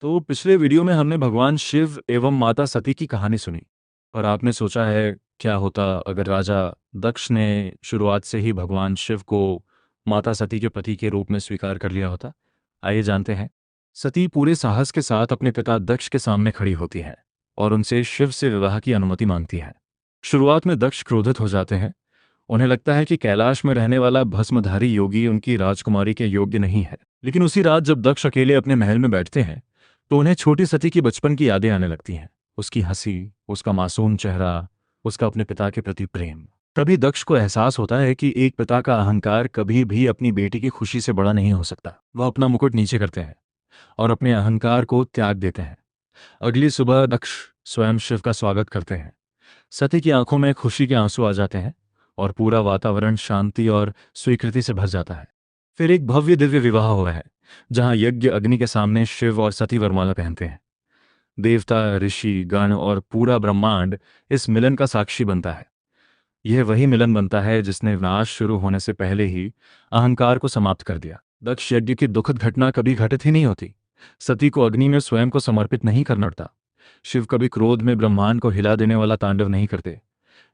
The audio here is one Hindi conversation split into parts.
तो पिछले वीडियो में हमने भगवान शिव एवं माता सती की कहानी सुनी। और आपने सोचा है क्या होता अगर राजा दक्ष ने शुरुआत से ही भगवान शिव को माता सती के पति के रूप में स्वीकार कर लिया होता। आइए जानते हैं। सती पूरे साहस के साथ अपने पिता दक्ष के सामने खड़ी होती है और उनसे शिव से विवाह की अनुमति मांगती है। शुरुआत में दक्ष क्रोधित हो जाते हैं। उन्हें लगता है कि कैलाश में रहने वाला भस्मधारी योगी उनकी राजकुमारी के योग्य नहीं है। लेकिन उसी रात जब दक्ष अकेले अपने महल में बैठते हैं तो उन्हें छोटी सती की बचपन की यादें आने लगती हैं। उसकी हंसी, उसका मासूम चेहरा, उसका अपने पिता के प्रति प्रेम। तभी दक्ष को एहसास होता है कि एक पिता का अहंकार कभी भी अपनी बेटी की खुशी से बड़ा नहीं हो सकता। वह अपना मुकुट नीचे करते हैं और अपने अहंकार को त्याग देते हैं। अगली सुबह दक्ष स्वयं शिव का स्वागत करते हैं। सती की आंखों में खुशी के आंसू आ जाते हैं और पूरा वातावरण शांति और स्वीकृति से भर जाता है। फिर एक भव्य दिव्य विवाह हुआ है जहां यज्ञ अग्नि के सामने शिव और सती वरमाला पहनते हैं। देवता, ऋषि, गण और पूरा ब्रह्मांड इस मिलन का साक्षी बनता है। यह वही मिलन बनता है जिसने विनाश शुरू होने से पहले ही अहंकार को समाप्त कर दिया। दक्ष यज्ञ की दुखद घटना कभी घटित ही नहीं होती। सती को अग्नि में स्वयं को समर्पित नहीं करना पड़ता। शिव कभी क्रोध में ब्रह्मांड को हिला देने वाला तांडव नहीं करते।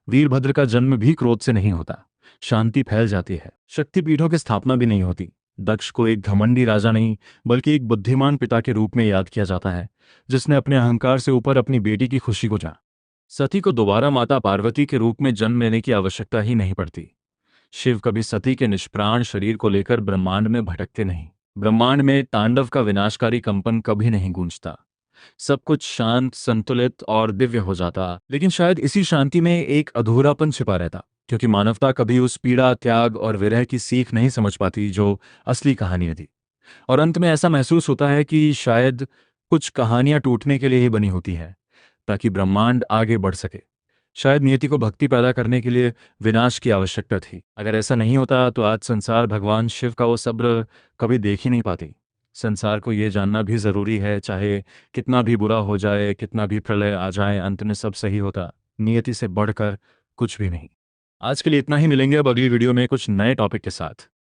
वीरभद्र का जन्म भी क्रोध से नहीं होता। शांति फैल जाती है। शक्तिपीठों की स्थापना भी नहीं होती। दक्ष को एक घमंडी राजा नहीं बल्कि एक बुद्धिमान पिता के रूप में याद किया जाता है जिसने अपने अहंकार से ऊपर अपनी बेटी की खुशी को जाना। सती को दोबारा माता पार्वती के रूप में जन्म लेने की आवश्यकता ही नहीं पड़ती। शिव कभी सती के निष्प्राण शरीर को लेकर ब्रह्मांड में भटकते नहीं। ब्रह्मांड में तांडव का विनाशकारी कंपन कभी नहीं गूंजता। सब कुछ शांत, संतुलित और दिव्य हो जाता। लेकिन शायद इसी शांति में एक अधूरापन छिपा रहता, क्योंकि मानवता कभी उस पीड़ा, त्याग और विरह की सीख नहीं समझ पाती जो असली कहानी थी। और अंत में ऐसा महसूस होता है कि शायद कुछ कहानियां टूटने के लिए ही बनी होती है ताकि ब्रह्मांड आगे बढ़ सके। शायद नियति को भक्ति पैदा करने के लिए विनाश की आवश्यकता थी। अगर ऐसा नहीं होता तो आज संसार भगवान शिव का वो सब्र कभी देख ही नहीं पाती। संसार को ये जानना भी जरूरी है, चाहे कितना भी बुरा हो जाए, कितना भी प्रलय आ जाए, अंत में सब सही होता। नियति से बढ़कर कुछ भी नहीं। आज के लिए इतना ही। मिलेंगे अब अगली वीडियो में कुछ नए टॉपिक के साथ।